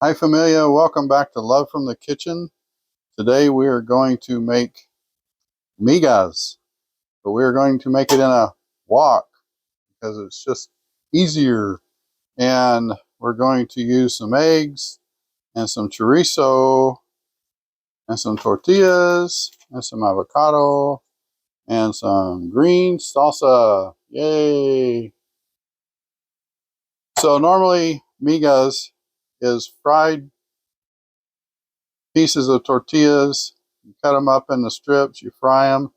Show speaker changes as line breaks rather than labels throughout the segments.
Hi familia, welcome back to Love from the Kitchen. Today we are going to make migas, but we are going to make it in a wok because it's just easier. And we're going to use some eggs and some chorizo and some tortillas and some avocado and some green salsa. Yay! So normally migas is fried pieces of tortillas. You cut them up into strips, you fry them,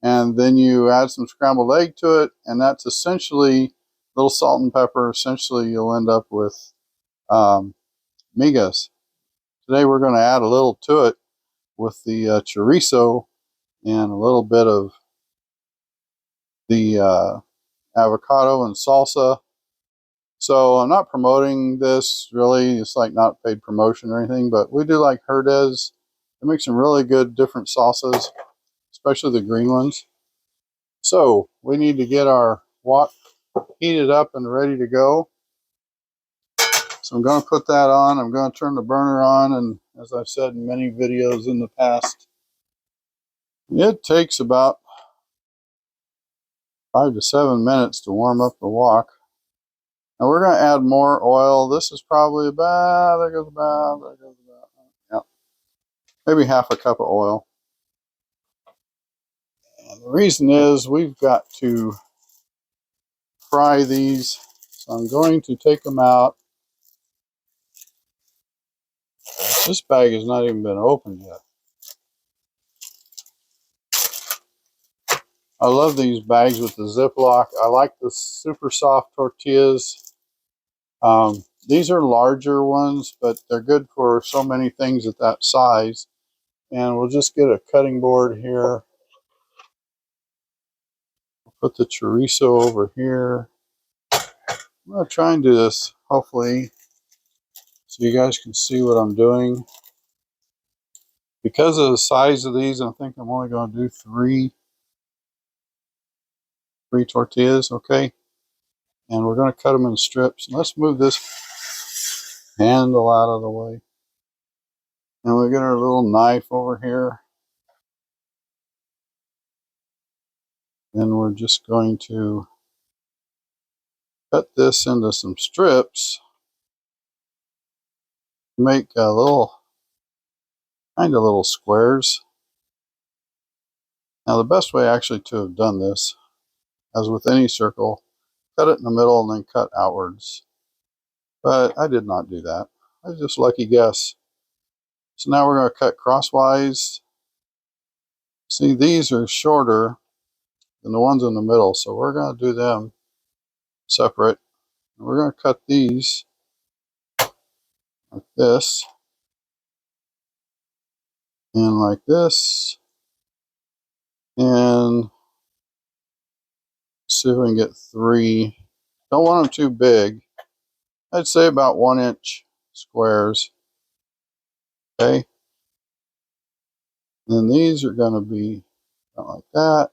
and then you add some scrambled egg to it, and that's essentially a little salt and pepper. Essentially, you'll end up with migas. Today, we're going to add a little to it with the chorizo and a little bit of the avocado and salsa. So I'm not promoting this really. It's like not paid promotion or anything, but we do like Herdez. They make some really good different salsas, especially the green ones. So we need to get our wok heated up and ready to go. So I'm going to put that on. I'm going to turn the burner on, and as I've said in many videos in the past, it takes about 5 to 7 minutes to warm up the wok. Now we're going to add more oil. This is probably about, yeah, maybe half a cup of oil. And the reason is we've got to fry these. So I'm going to take them out. This bag has not even been opened yet. I love these bags with the Ziploc. I like the super soft tortillas. These are larger ones, but they're good for so many things at that size. And we'll just get a cutting board here. Put the chorizo over here. I'm going to try and do this, hopefully, so you guys can see what I'm doing. Because of the size of these, I think I'm only going to do three tortillas, okay? And we're going to cut them in strips. Let's move this handle out of the way. And we get our little knife over here. Then we're just going to cut this into some strips. Make a little, kind of little squares. Now the best way actually to have done this, as with any circle, cut it in the middle and then cut outwards. But I did not do that. I was just a lucky guess. So now we're going to cut crosswise. See, these are shorter than the ones in the middle, so we're going to do them separate. And we're going to cut these like this, and like this, and see if we can get three. Don't want them too big. I'd say about 1-inch squares. Okay. Then these are going to be about like that,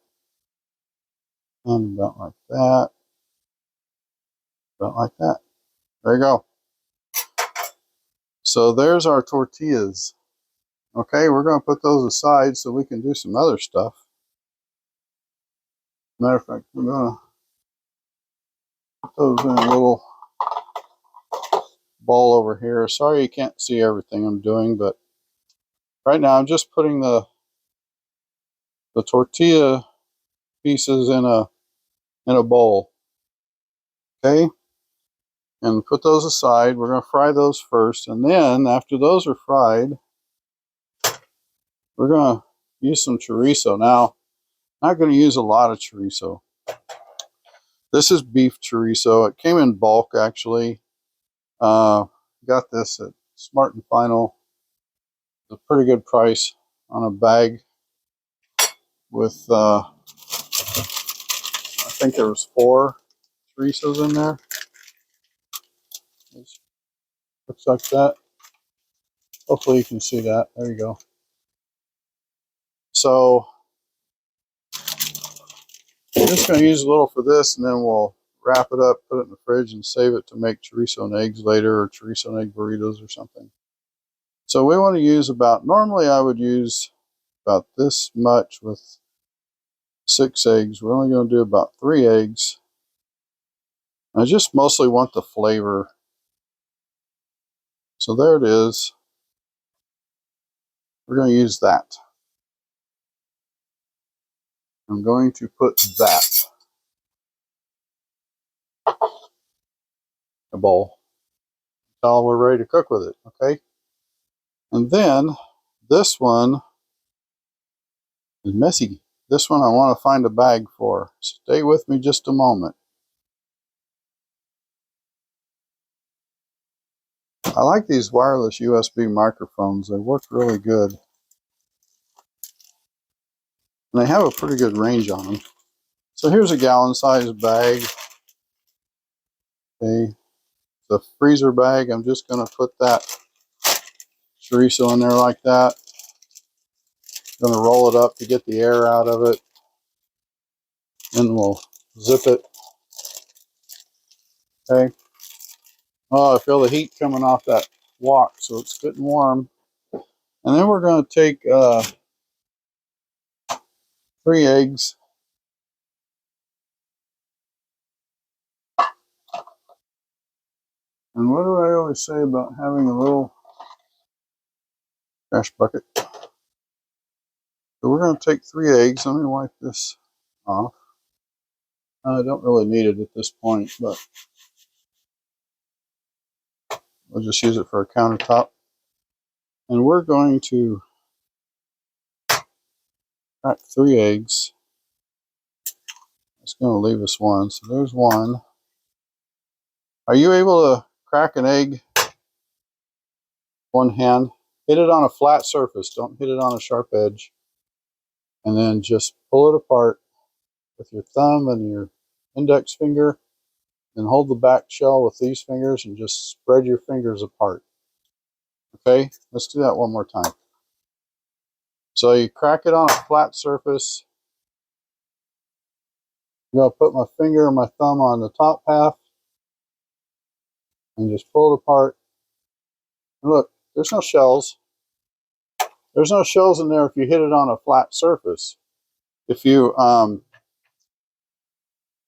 and about like that, about like that. There you go. So there's our tortillas. Okay, we're going to put those aside so we can do some other stuff. Matter of fact, we're going to put those in a little bowl over here. Sorry you can't see everything I'm doing, but right now I'm just putting the tortilla pieces in a bowl. Okay, and put those aside. We're going to fry those first, and then after those are fried, we're going to use some chorizo. Now, I'm not going to use a lot of chorizo. This is beef chorizo. It came in bulk, actually. Got this at Smart and Final. It's a pretty good price on a bag with, I think there was 4 chorizos in there. Looks like that. Hopefully you can see that. There you go. So I'm just going to use a little for this, and then we'll wrap it up, put it in the fridge, and save it to make chorizo and eggs later, or chorizo and egg burritos or something. So we want to use about, normally I would use about this much with 6 eggs. We're only going to do about 3 eggs. I just mostly want the flavor. So there it is. We're going to use that. I'm going to put that in a bowl until we're ready to cook with it, okay? And then this one is messy. This one I want to find a bag for. Stay with me just a moment. I like these wireless USB microphones. They work really good. And they have a pretty good range on them. So here's a gallon-sized bag. Okay, the freezer bag. I'm just going to put that chorizo in there like that. Going to roll it up to get the air out of it. Then we'll zip it. Okay. Oh, I feel the heat coming off that wok, so it's getting warm. And then we're going to take 3 eggs. And what do I always say about having a little trash bucket? So we're going to take 3 eggs. Let me wipe this off. I don't really need it at this point, but we'll just use it for a countertop. And we're going to crack 3 eggs. It's going to leave us 1. So there's 1. Are you able to crack an egg one hand? Hit it on a flat surface. Don't hit it on a sharp edge. And then just pull it apart with your thumb and your index finger. And hold the back shell with these fingers and just spread your fingers apart. Okay, let's do that one more time. So you crack it on a flat surface. I'm going to put my finger and my thumb on the top half and just pull it apart. And look, there's no shells. There's no shells in there if you hit it on a flat surface. If you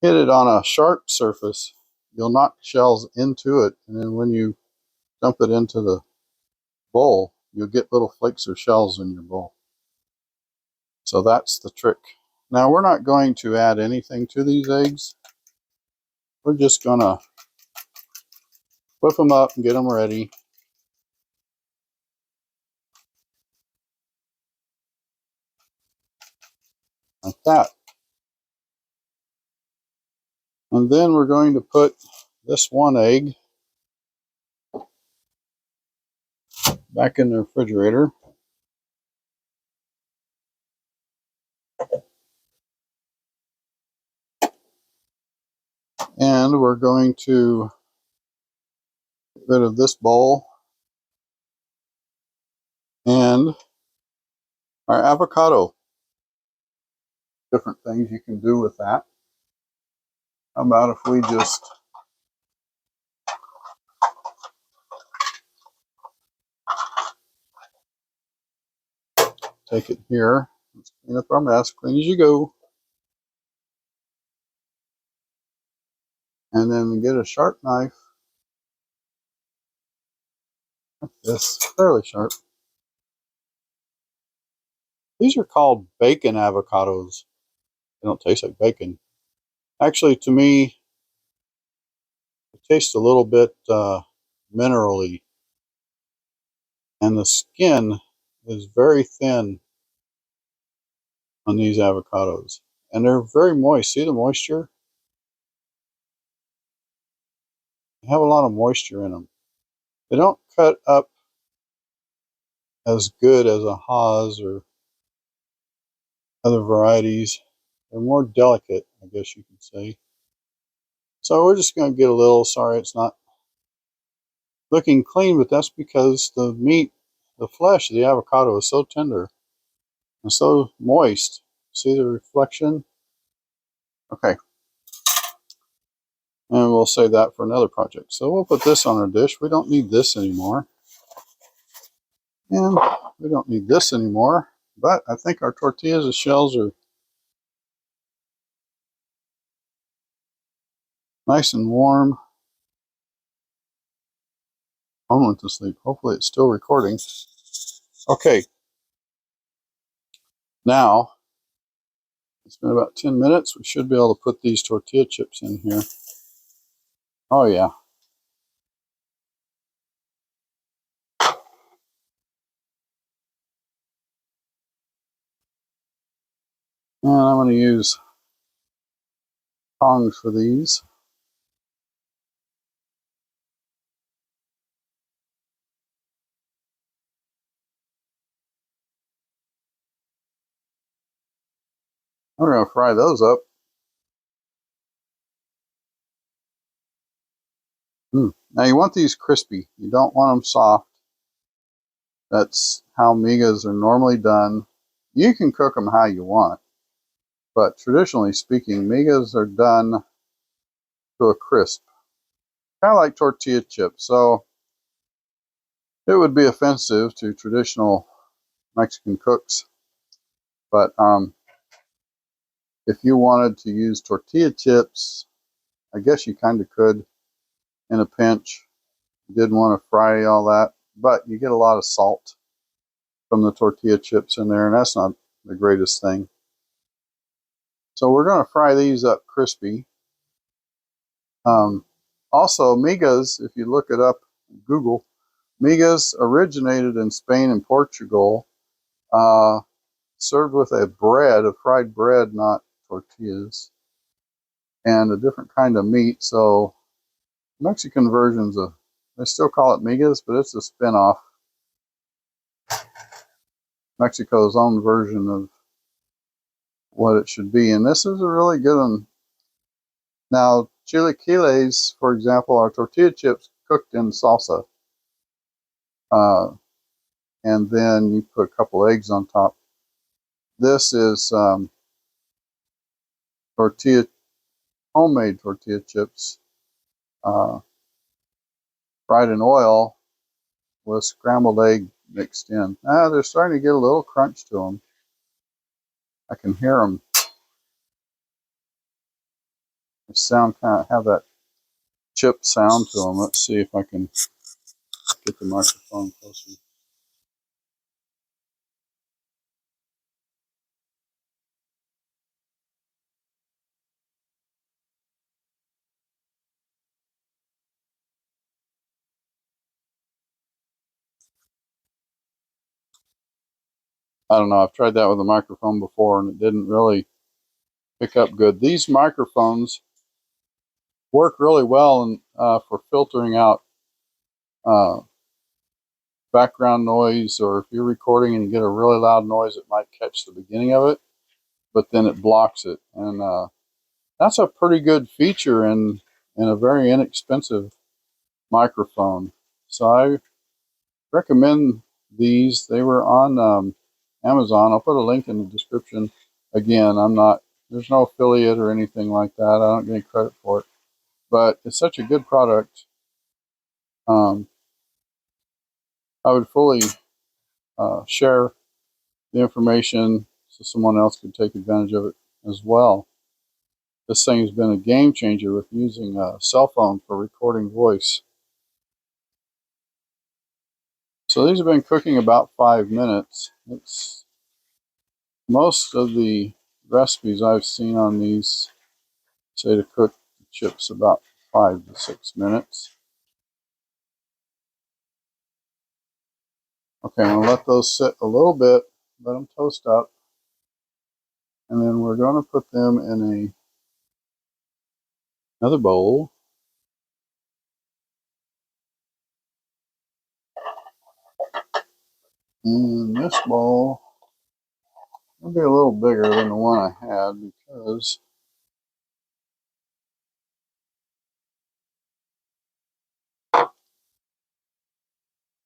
hit it on a sharp surface, you'll knock shells into it. And then when you dump it into the bowl, you'll get little flakes of shells in your bowl. So that's the trick. Now we're not going to add anything to these eggs. We're just going to whip them up and get them ready. Like that. And then we're going to put this 1 egg back in the refrigerator. And we're going to get rid of this bowl and our avocado. Different things you can do with that. How about if we just take it here. Let's clean up our mess, clean as you go. And then we get a sharp knife. Like this, fairly sharp. These are called bacon avocados. They don't taste like bacon. Actually, to me, it tastes a little bit minerally. And the skin is very thin on these avocados. And they're very moist. See the moisture? They have a lot of moisture in them. They don't cut up as good as a Haas or other varieties. They're more delicate, I guess you could say. So we're just going to get a little, sorry it's not looking clean, but that's because the meat, the flesh of the avocado is so tender and so moist. See the reflection? Okay. And we'll save that for another project. So we'll put this on our dish. We don't need this anymore. And we don't need this anymore. But I think our tortillas shells are nice and warm. I went to sleep. Hopefully it's still recording. Okay. Now, it's been about 10 minutes. We should be able to put these tortilla chips in here. Oh, yeah. And I'm going to use tongs for these. We're going to fry those up. Now you want these crispy. You don't want them soft. That's how migas are normally done. You can cook them how you want. But traditionally speaking, migas are done to a crisp. Kind of like tortilla chips. So it would be offensive to traditional Mexican cooks. But if you wanted to use tortilla chips, I guess you kind of could in a pinch. You didn't want to fry all that. But you get a lot of salt from the tortilla chips in there, and that's not the greatest thing. So we're going to fry these up crispy. Also, migas, if you look it up on Google, migas originated in Spain and Portugal, served with a bread, a fried bread, not tortillas, and a different kind of meat. So Mexican versions of, they still call it migas, but it's a spin-off. Mexico's own version of what it should be. And this is a really good one. Now, chilaquiles, for example, are tortilla chips cooked in salsa. And then you put a couple eggs on top. This is homemade tortilla chips, fried in oil with scrambled egg mixed in. They're starting to get a little crunch to them. I can hear them. They sound kind of have that chip sound to them. Let's see if I can get the microphone closer. I don't know. I've tried that with a microphone before, and it didn't really pick up good. These microphones work really well for filtering out background noise, or if you're recording and you get a really loud noise, it might catch the beginning of it, but then it blocks it. And that's a pretty good feature in a very inexpensive microphone. So I recommend these. They were on Amazon. I'll put a link in the description. Again, there's no affiliate or anything like that. I don't get any credit for it, but it's such a good product. I would fully share the information so someone else could take advantage of it as well. This thing has been a game changer with using a cell phone for recording voice. So these have been cooking about 5 minutes. Most of the recipes I've seen on these say to cook the chips about 5 to 6 minutes. Okay, I'm going to let those sit a little bit, let them toast up, and then we're going to put them in another bowl. And this bowl will be a little bigger than the one I had because I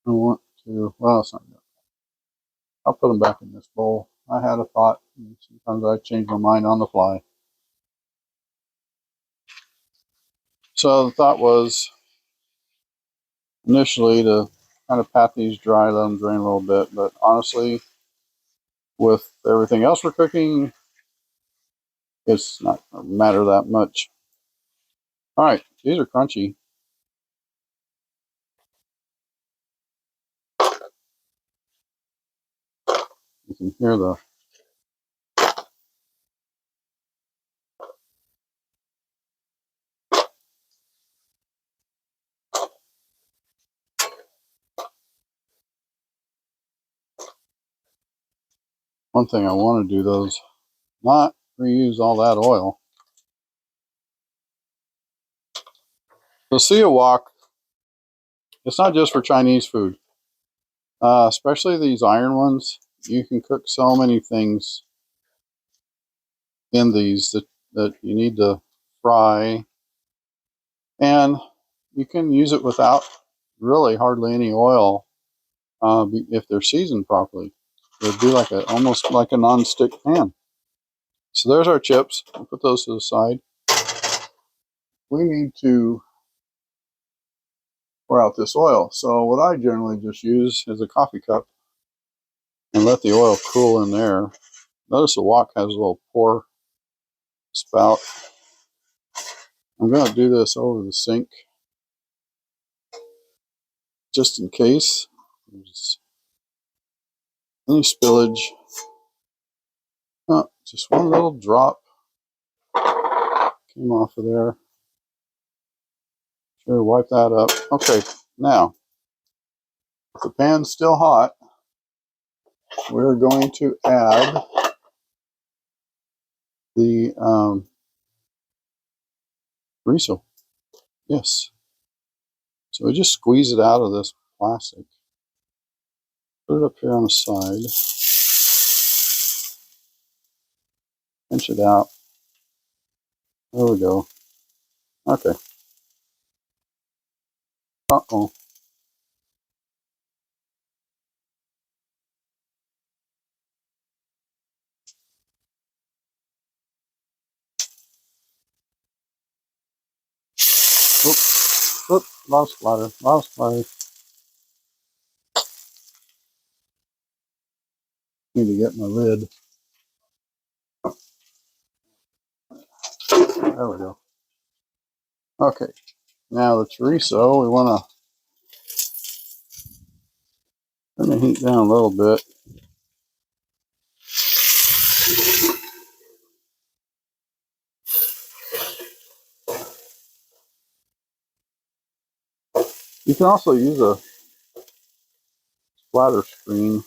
want to, well, it's not good. I'll put them back in this bowl. I had a thought, and sometimes I change my mind on the fly. So the thought was initially to kind of pat these dry, let them drain a little bit. But honestly, with everything else we're cooking, it's not going to matter that much. All right, these are crunchy. You can hear the one thing I want to do though is not reuse all that oil. The Sia wok, it's not just for Chinese food, especially these iron ones. You can cook so many things in these that you need to fry, and you can use it without really hardly any oil if they're seasoned properly. It'd be like almost like a non-stick pan. So there's our chips. I'll put those to the side. We need to pour out this oil. So what I generally just use is a coffee cup and let the oil cool in there. Notice the wok has a little pour spout. I'm going to do this over the sink just in case there's any spillage. Oh, just one little drop came off of there. Sure, wipe that up. Okay, now, if the pan's still hot, we're going to add the chorizo. Yes. So we just squeeze it out of this plastic. Put it up here on the side. Pinch it out. There we go. Okay. Uh-oh. Oop, oop, lot of splatter, lot of splatter. Need to get my lid. There we go. Okay. Now the chorizo, we want to turn the heat down a little bit. You can also use a splatter screen.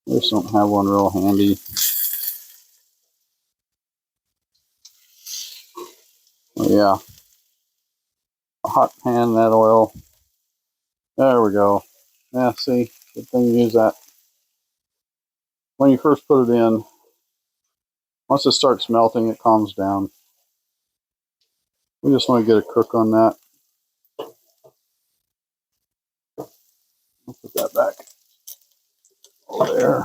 I just don't have one real handy. Oh, yeah. A hot pan, that oil. There we go. Yeah, see, good thing you use that. When you first put it in, once it starts melting, it calms down. We just want to get a cook on that. I'll put that back over there.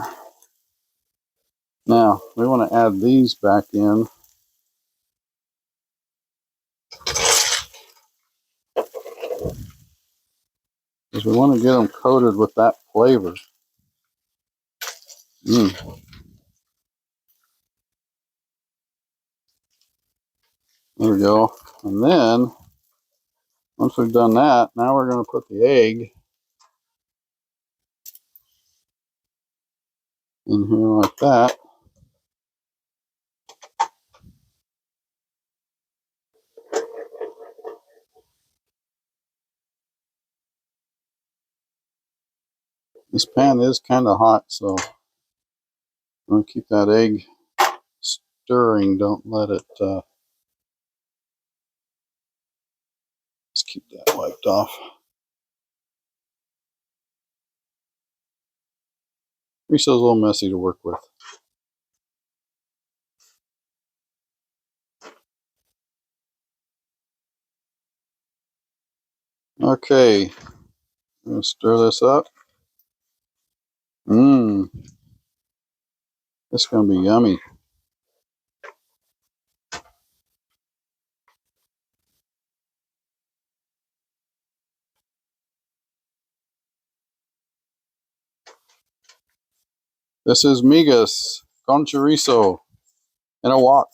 Now, we want to add these back in. Because we want to get them coated with that flavor. There we go. And then, once we've done that, now we're going to put the egg in here like that. This pan is kind of hot, so I'm going to keep that egg stirring. Don't let it, let's keep that wiped off. Chorizo's a little messy to work with. Okay, I'm going to stir this up. It's going to be yummy. This is migas con chorizo in a wok.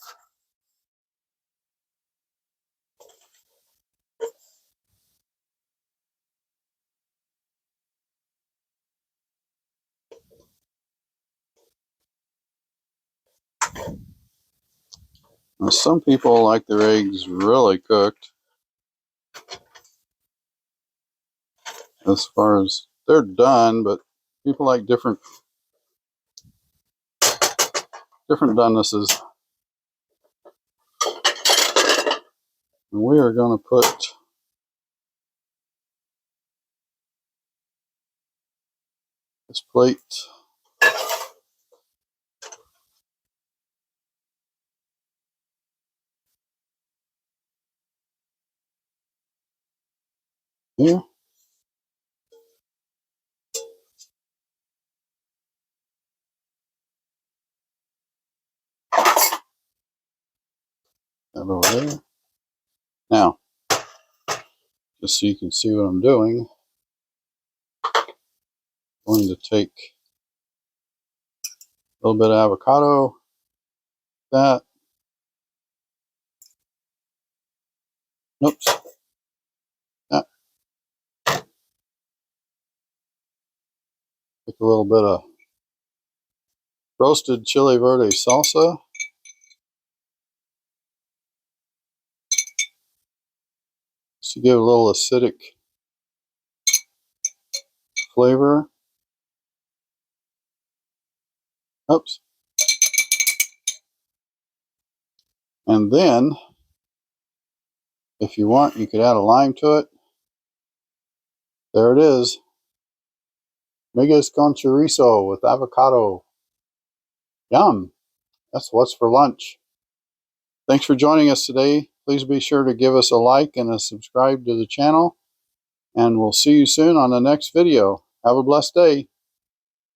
Now, some people like their eggs really cooked. As far as they're done, but people like different donenesses. And we are going to put this plate here. That over there. Now, just so you can see what I'm doing, I'm going to take a little bit of avocado, that, oops, that, take a little bit of roasted chili verde salsa, just to give a little acidic flavor. Oops. And then, if you want, you could add a lime to it. There it is. Migas con chorizo with avocado. Yum. That's what's for lunch. Thanks for joining us today. Please be sure to give us a like and a subscribe to the channel. And we'll see you soon on the next video. Have a blessed day.